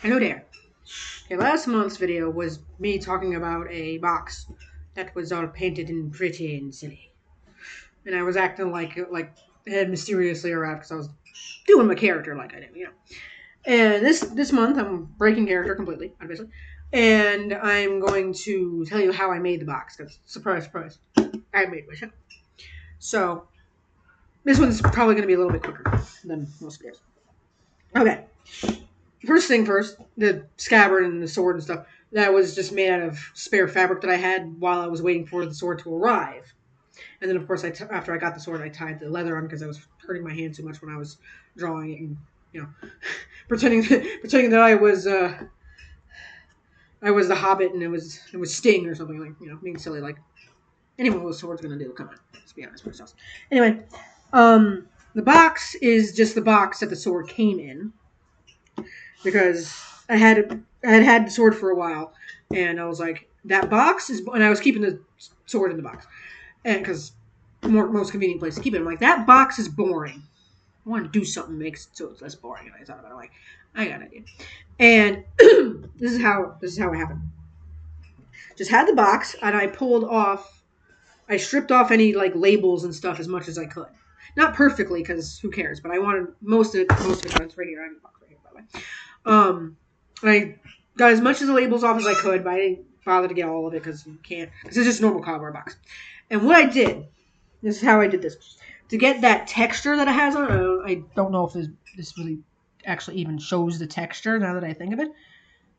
Hello there. Okay, last month's video was me talking about a box that was all painted and pretty and silly, and I was acting like head mysteriously around because I was doing my character like I do. And this month I'm breaking character completely, obviously, and I'm going to tell you how I made the box. Because surprise, surprise, I made it myself. So this one's probably going to be a little bit quicker than most videos. Okay. First thing first, the scabbard and the sword and stuff, that was just made out of spare fabric that I had while I was waiting for the sword to arrive. And then, of course, after I got the sword, I tied the leather on because I was hurting my hand too much when I was drawing it and, you know, pretending that I was the Hobbit and it was Sting or something, like, being silly like anyone with a sword's gonna do. Come on, let's be honest with ourselves. Anyway, the box is just the box that the sword came in, because I had the sword for a while, and I was like, that box is, and I was keeping the sword in the box, and because most convenient place to keep it. I'm like, that box is boring. I want to do something that makes it so it's less boring. And I thought about it, like, I got an idea, and this is how it happened. Just had the box, and I stripped off any like labels and stuff as much as I could. Not perfectly, because who cares? But I wanted most of it. It's right here. I have the box right here, by the way. I got as much of the labels off as I could, but I didn't bother to get all of it because you can't. This is just a normal cardboard box. And what I did, this is how I did this. To get that texture that it has on it, I don't know if this really actually even shows the texture now that I think of it.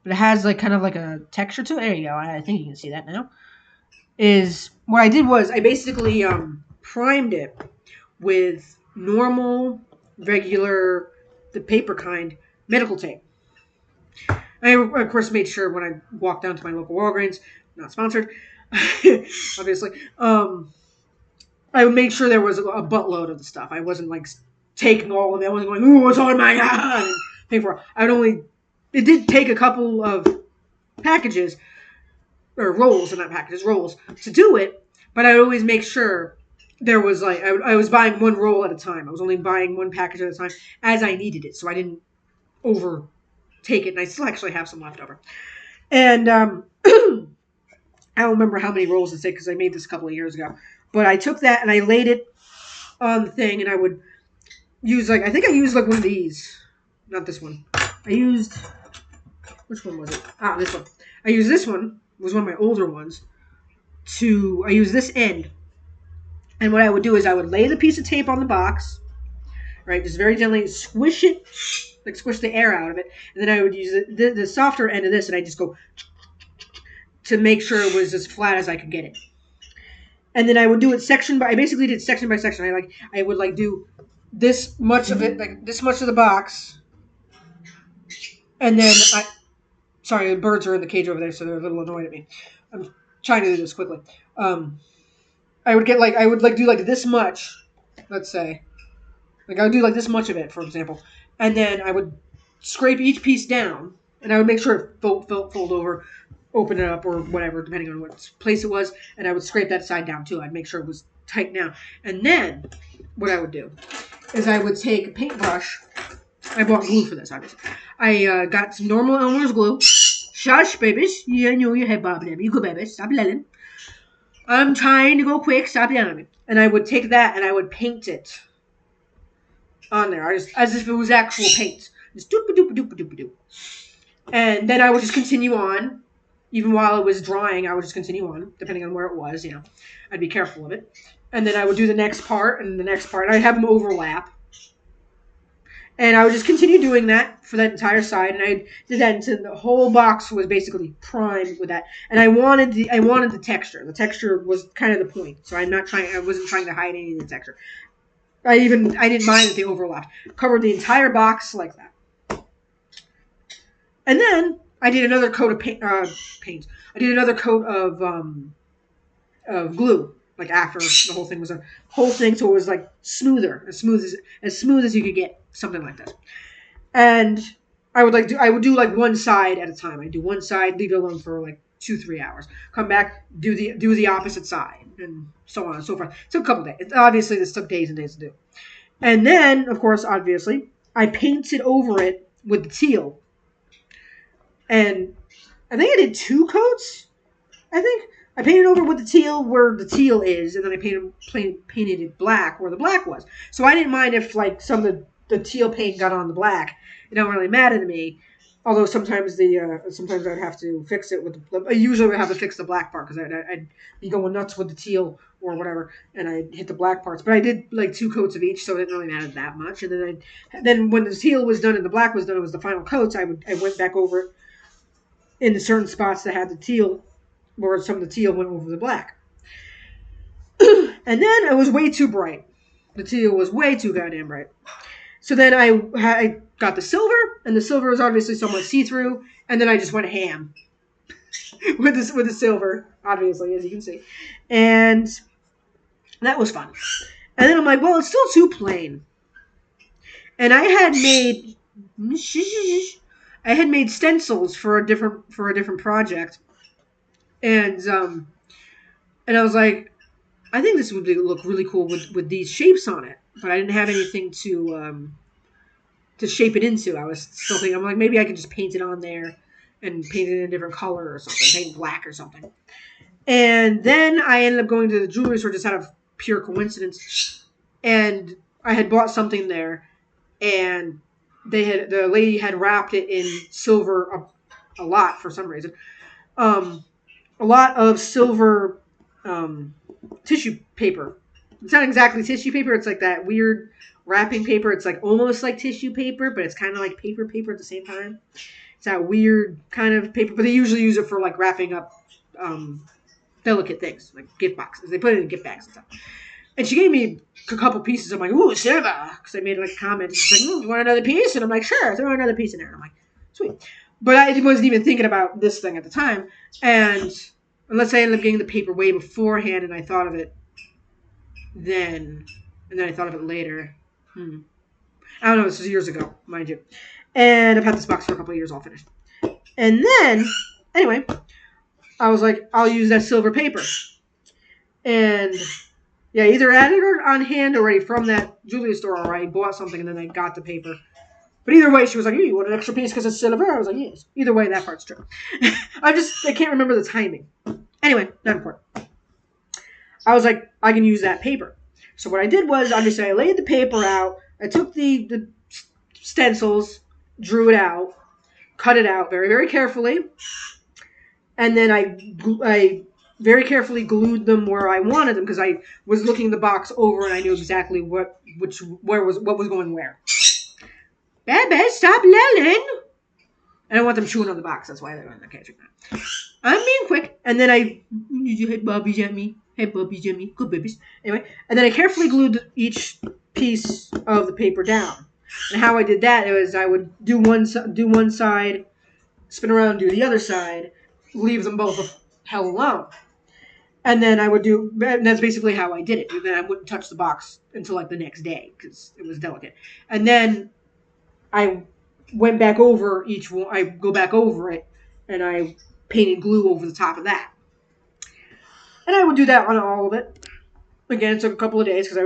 But it has like kind of like a texture to it. There you go. I think you can see that now. Is what I did was I basically primed it with normal, regular, the paper kind, medical tape. I, of course, made sure when I walked down to my local Walgreens, not sponsored, obviously, I would make sure there was a buttload of the stuff. I wasn't like taking all of it. I wasn't going, ooh, it's on my hand, and paying for it. It did take a couple of packages, or rolls, or not packages, rolls, to do it, but I would always make sure there was like, I was buying one roll at a time. I was only buying one package at a time as I needed it, so I didn't overtake it, and I still actually have some left over. And I don't remember how many rolls it took because I made this a couple of years ago. But I took that and I laid it on the thing, and I would use I think I used like one of these. Not this one. I used, which one was it? This one. I used this one. It was one of my older ones. I used this end. And what I would do is I would lay the piece of tape on the box, right? Just very gently squish it, like squish the air out of it. And then I would use the softer end of this, and I just go to make sure it was as flat as I could get it. And then I would do it section by. I basically did section by section. I would do this much of it, like this much of the box, and then sorry, the birds are in the cage over there, so they're a little annoyed at me. I'm trying to do this quickly. I would do this much, let's say, I would do this much of it, for example, and then I would scrape each piece down, and I would make sure it fold over, open it up, or whatever, depending on what place it was, and I would scrape that side down too. I'd make sure it was tight down. And then what I would do is I would take a paintbrush. I bought glue for this, obviously. I got some normal Elmer's glue. Shush, babies. You know your head bobbing at me. You go, babies. Stop yelling. I'm trying to go quick. Stop yelling at me. And I would take that and I would paint it on there, as if it was actual paint. Just doop doop doop doop doop. And then I would just continue on. Even while it was drying, I would just continue on, depending on where it was, I'd be careful of it. And then I would do the next part and the next part. I'd have them overlap. And I would just continue doing that for that entire side. And I did that until the whole box was basically primed with that. And I wanted the texture. The texture was kind of the point. So I wasn't trying to hide any of the texture. I didn't mind that they overlapped. Covered the entire box like that. And then I did another coat of paint. I did another coat of glue, after the whole thing was a whole thing, so it was smoother, as smooth as you could get, something like that. And I would do one side at a time. I'd do one side, leave it alone for 2-3 hours. Come back, do the opposite side, and so on and so forth. It took a couple days. Obviously, this took days and days to do. And then, of course, obviously, I painted over it with the teal. And I think I did 2 coats. I think I painted over with the teal where the teal is, and then I painted it black where the black was. So I didn't mind if like some of the teal paint got on the black. It don't really matter to me. Although sometimes sometimes I'd have to fix it with I usually would have to fix the black part because I'd be going nuts with the teal or whatever, and I'd hit the black parts. But I did like 2 coats of each, so it didn't really matter that much. And then when the teal was done and the black was done, it was the final coats. I went back over it in the certain spots that had the teal, where some of the teal went over the black. And then it was way too bright. The teal was way too goddamn bright. So then I got the silver, and the silver was obviously somewhat see-through, and then I just went ham with the silver, obviously, as you can see. And that was fun. And then I'm like, well, it's still too plain. And I had made stencils for a different project. And I was like, I think this would look really cool with these shapes on it, but I didn't have anything to shape it into. I was still thinking, I'm like, maybe I could just paint it on there and paint it in a different color or something, paint black or something. And then I ended up going to the jewelry store just out of pure coincidence, and I had bought something there, and the lady had wrapped it in silver a lot for some reason, a lot of silver tissue paper. It's not exactly tissue paper. It's like that weird wrapping paper. It's like almost like tissue paper, but it's kind of like paper at the same time. It's that weird kind of paper, but they usually use it for like wrapping up delicate things, like gift boxes. They put it in gift bags and stuff. And she gave me a couple pieces. I'm like, ooh, silver. Because I made like a comment. She's like, you want another piece? And I'm like, sure, throw another piece in there. And I'm like, sweet. But I wasn't even thinking about this thing at the time. And unless I ended up getting the paper way beforehand and I thought of it then, and then I thought of it later. I don't know, this was years ago, mind you. And I've had this box for a couple of years all finished. And then, anyway, I was like, I'll use that silver paper. And yeah, either I had it on hand already from that jewelry store, or I bought something and then I got the paper. But either way, she was like, hey, you want an extra piece because it's silver? I was like, yes. Either way, that part's true. I can't remember the timing. Anyway, not important. I was like, I can use that paper. So what I did was, obviously, I laid the paper out. I took the stencils, drew it out, cut it out very, very carefully. And then I very carefully glued them where I wanted them because I was looking the box over and I knew exactly what was going where. Baby, stop yelling! I don't want them chewing on the box. That's why they're on the catch. I'm being quick. And then did you hit Bobby Jimmy? Hey, Bobby Jimmy. Good babies. Anyway, and then I carefully glued each piece of the paper down. And how I did that was I would do one side, spin around, do the other side, leave them both held alone. And then and that's basically how I did it. And then I wouldn't touch the box until like the next day because it was delicate. And then I went back over each one. I go back over it, and I painted glue over the top of that. And I would do that on all of it. Again, it took a couple of days because I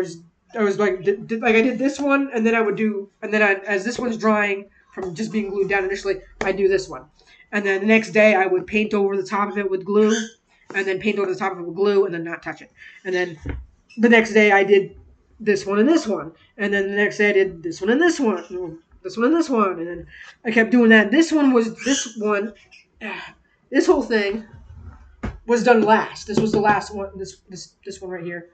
was like I did this one, and then as this one's drying from just being glued down initially, I do this one, and then the next day I would paint over the top of it with glue, and then paint over the top of it with glue, and then not touch it, and then the next day I did this one and this one, and then the next day I did this one and this one. This one and this one, and then I kept doing that. This whole thing was done last. This was the last one. This one right here.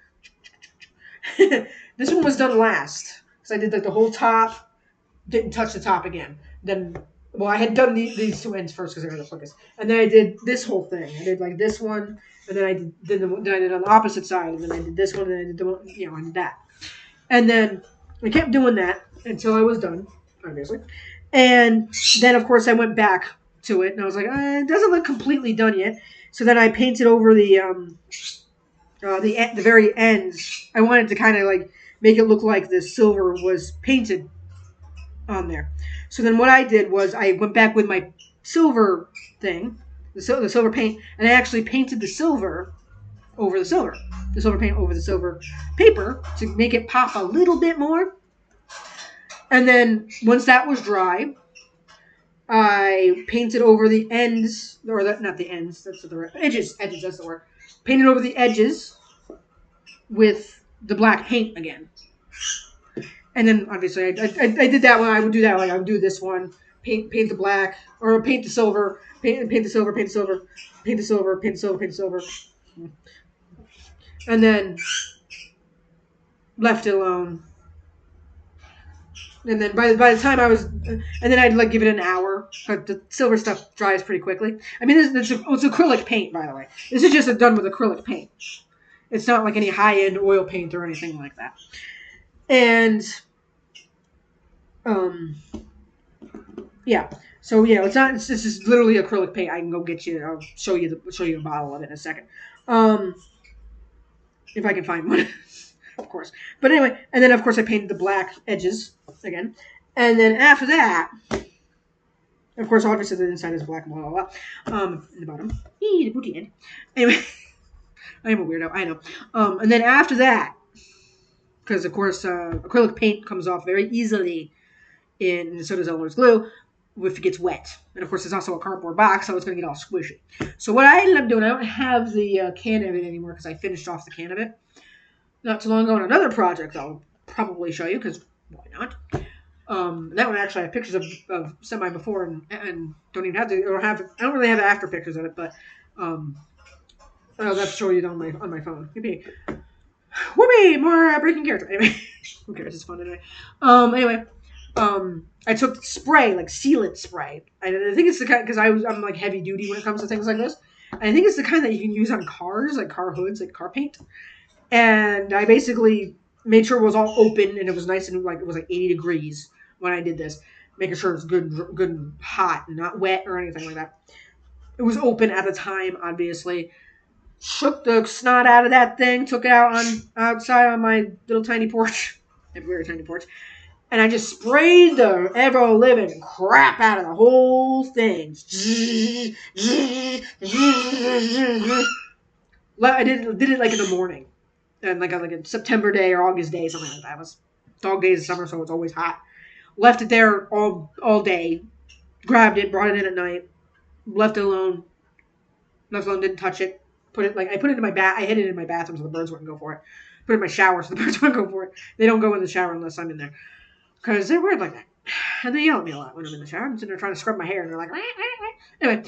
This one was done last because I did like the whole top, didn't touch the top again. Then, I had done these two ends first because they were the quickest, and then I did this whole thing. I did like this one, and then I did on the opposite side, and then I did this one, and then I did the one, I did that, and then I kept doing that until I was done. Obviously. And then, of course, I went back to it, and I was like, it doesn't look completely done yet. So then I painted over the very ends. I wanted to kind of like make it look like the silver was painted on there. So then what I did was I went back with my silver thing, the silver paint, and I actually painted the silver over the silver. The silver paint over the silver paper to make it pop a little bit more. And then once that was dry, I painted over the ends, or not the ends, that's the right, edges, that's the word. Painted over the edges with the black paint again. And then obviously I did that one. I would do that. Like I would do this one, paint the black, or paint the silver, paint the silver, paint the silver, paint the silver, paint the silver, paint the silver, and then left it alone. And then by the time I was, and then I'd like give it an hour. But the silver stuff dries pretty quickly. I mean, it's acrylic paint, by the way. This is just done with acrylic paint. It's not like any high end oil paint or anything like that. And yeah. So yeah, it's not. It's just literally acrylic paint. I can go get you. I'll show you a bottle of it in a second. If I can find one, of course. But anyway, and then of course I painted the black edges again, and then after that, of course, obviously the inside is black and blah blah blah. In the bottom, the booty end. Anyway, I am a weirdo. I know. And then after that, because of course acrylic paint comes off very easily, and so does Elmer's glue if it gets wet. And of course, it's also a cardboard box, so it's going to get all squishy. So what I ended up doing, I don't have the can of it anymore because I finished off the can of it not too long ago on another project I'll probably show you, because why not? That one actually I have pictures of semi before and don't even have to, or have, I don't really have after pictures of it, but I'll have to show you on my phone. Whoopee, more breaking character. Anyway, who cares? It's fun anyway. Anyway, I took spray, like sealant spray. I think it's the kind, because I'm like heavy duty when it comes to things like this. And I think it's the kind that you can use on cars, like car hoods, like car paint. And I basically made sure it was all open and it was nice and like it was like 80 degrees when I did this, making sure it's good and hot and not wet or anything like that. It was open at the time, obviously. Shook the snot out of that thing, took it out outside on my little tiny porch, a very tiny porch, and I just sprayed the ever-living crap out of the whole thing. I did it like in the morning, and like a September day or August day, something like that. It was dog days of summer, so it's always hot. Left it there all day. Grabbed it, brought it in at night. Left it alone. Didn't touch it. I put it in my I hid it in my bathroom so the birds wouldn't go for it. Put it in my shower so the birds wouldn't go for it. They don't go in the shower unless I'm in there, because they're weird like that. And they yell at me a lot when I'm in the shower. I'm sitting there trying to scrub my hair, and they're like, wah, wah, wah. Anyway.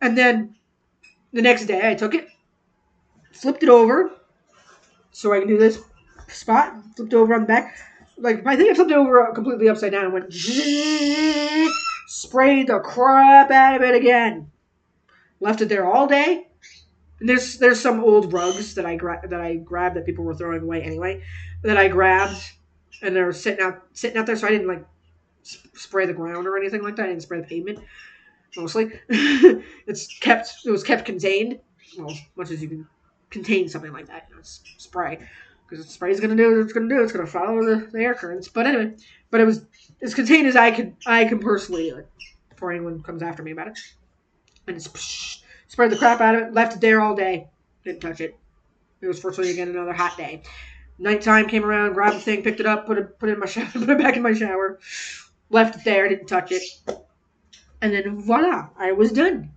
And then the next day I took it, flipped it over so I can do this spot, flipped it over on the back. Like, I think I flipped it over completely upside down and went, sprayed the crap out of it again. Left it there all day. And there's some old rugs that I grabbed that people were throwing away anyway, that I grabbed, and they're sitting out there. So I didn't like spray the ground or anything like that. I didn't spray the pavement. Mostly, it was kept contained. Well, as much as you can contain something like that, spray, because spray is going to do what it's going to do. It's going to follow the air currents. But anyway, it was as contained as I can personally, like, before anyone comes after me about it. And it's sprayed the crap out of it. Left it there all day. Didn't touch it. It was fortunately again another hot day. Nighttime came around, grabbed the thing, picked it up, put it in my shower, put it back in my shower. Left it there. Didn't touch it. And then voila, I was done.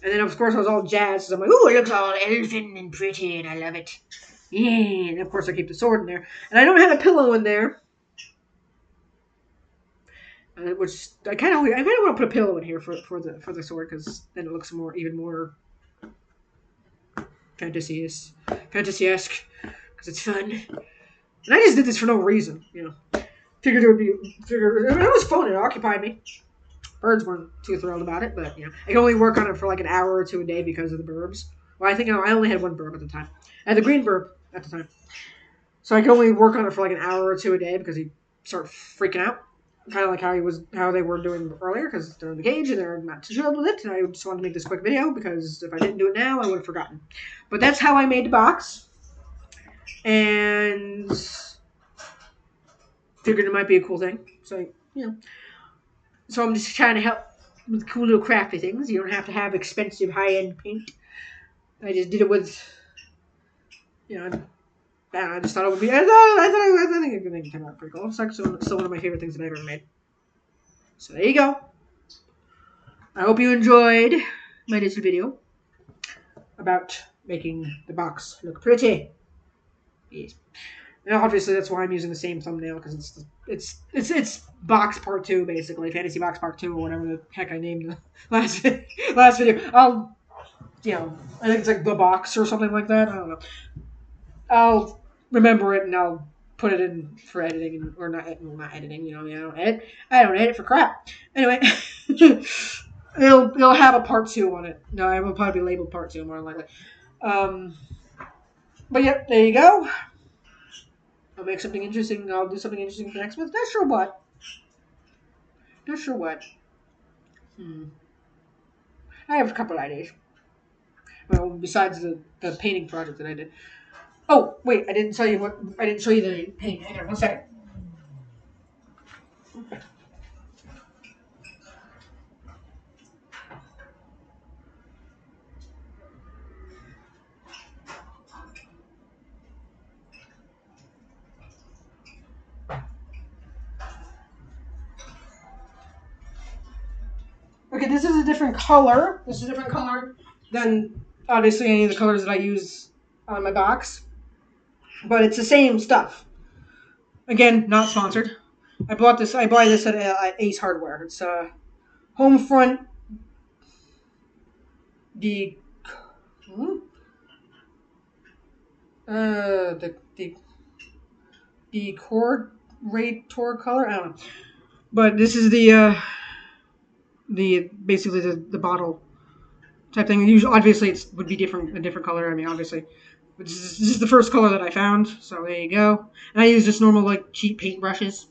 And then of course I was all jazzed. So I'm like, ooh, it looks all elfin and pretty, and I love it. Yeah. And of course I keep the sword in there, and I don't have a pillow in there. Which I might want to put a pillow in here for the sword, because then it looks even more fantasy-esque, because it's fun. And I just did this for no reason, Figured it was fun. It occupied me. Birds weren't too thrilled about it, but I could only work on it for like an hour or two a day because of the burbs. Well, I think I only had one burb at the time. I had the green burb at the time, so I could only work on it for like an hour or two a day because he started freaking out. Kind of like how they were doing earlier, because they're in the cage and they're not too chilled with it. And I just wanted to make this quick video because if I didn't do it now, I would have forgotten. But that's how I made the box, and figured it might be a cool thing. So so I'm just trying to help with cool little crafty things. You don't have to have expensive high-end paint. I just did it with, I just thought it would be. I think it could come out pretty cool. It's like still one of my favorite things that I've ever made. So there you go. I hope you enjoyed my little video about making the box look pretty. Yes. And obviously that's why I'm using the same thumbnail, because it's box part 2, basically fantasy box part 2, or whatever the heck I named the last video. I think it's like the box or something like that. I don't know. I'll remember it and I'll put it in for editing, or not editing. I don't edit for crap. Anyway, it'll have a part 2 on it. No, it will probably be labeled part 2 more than likely. Um, but yeah, there you go. I'll make something interesting. I'll do something interesting for next month. Not sure what. Not sure what. I have a couple ideas. Well, besides the painting project that I did. Oh, wait, I didn't show you the painting. Hang on, one second. Okay, this is a different color. This is a different color than, obviously, any of the colors that I use on my box. But it's the same stuff. Again, not sponsored. I buy this at Ace Hardware. It's Homefront the the core rate tour color. I don't know, but this is the basically the bottle type thing. Usually, obviously, it would be a different color. I mean, obviously, but this is the first color that I found. So there you go. And I use just normal like cheap paint brushes.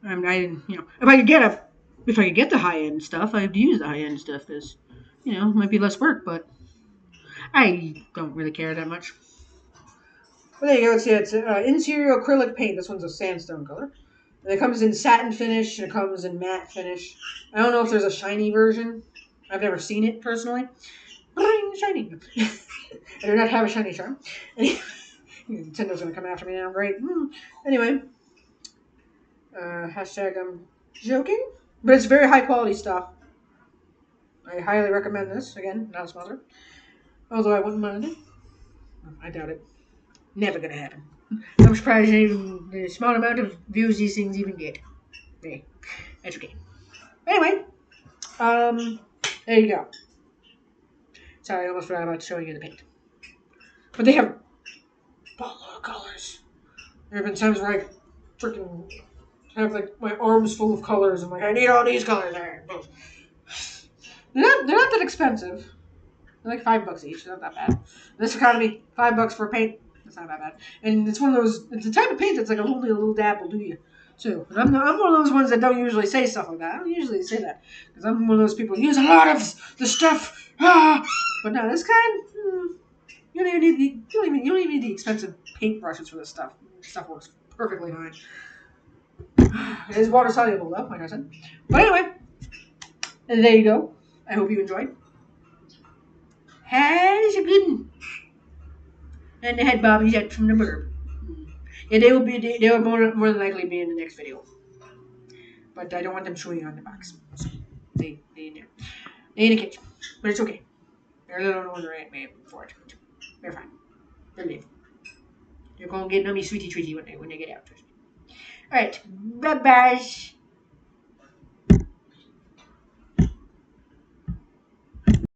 I mean, if I could get the high end stuff, I'd use the high end stuff, because it might be less work, but I don't really care that much. Well, there you go. It's interior acrylic paint. This one's a sandstone color. And it comes in satin finish, and it comes in matte finish. I don't know if there's a shiny version. I've never seen it personally. Shiny. I do not have a shiny charm. Nintendo's going to come after me now. Great. Anyway. Hashtag I'm joking. But it's very high quality stuff. I highly recommend this. Again, not a sponsor. Although I wouldn't mind it. I doubt it. Never gonna happen. I'm surprised even the small amount of views these things even get. Hey, that's okay. Anyway, there you go. Sorry, I almost forgot about showing you the paint. But they have a lot of colors. There have been times where I freaking have like my arms full of colors. I'm like, I need all these colors. They're not that expensive. They're like $5 each. Not that bad. In this economy, $5 for paint. That's not that bad. And it's one of those. It's the type of paint that's like only a little dab will do you, too. And I'm one of those ones that don't usually say stuff like that. I don't usually say that because I'm one of those people who use a lot of the stuff. But no, this kind. You don't even need the expensive paint brushes for this stuff. This stuff works perfectly fine. It is water soluble though, like I said. But anyway, there you go. I hope you enjoyed. Has a good one. And the head bobbies out from the burb. Yeah, they will more than likely be in the next video. But I don't want them chewing on the box. So they in there. They in a cage. But it's okay. They're a little older for it. They're fine. They'll live. They're gonna get nummy sweetie treaty when they get out. Alright. Bye bye.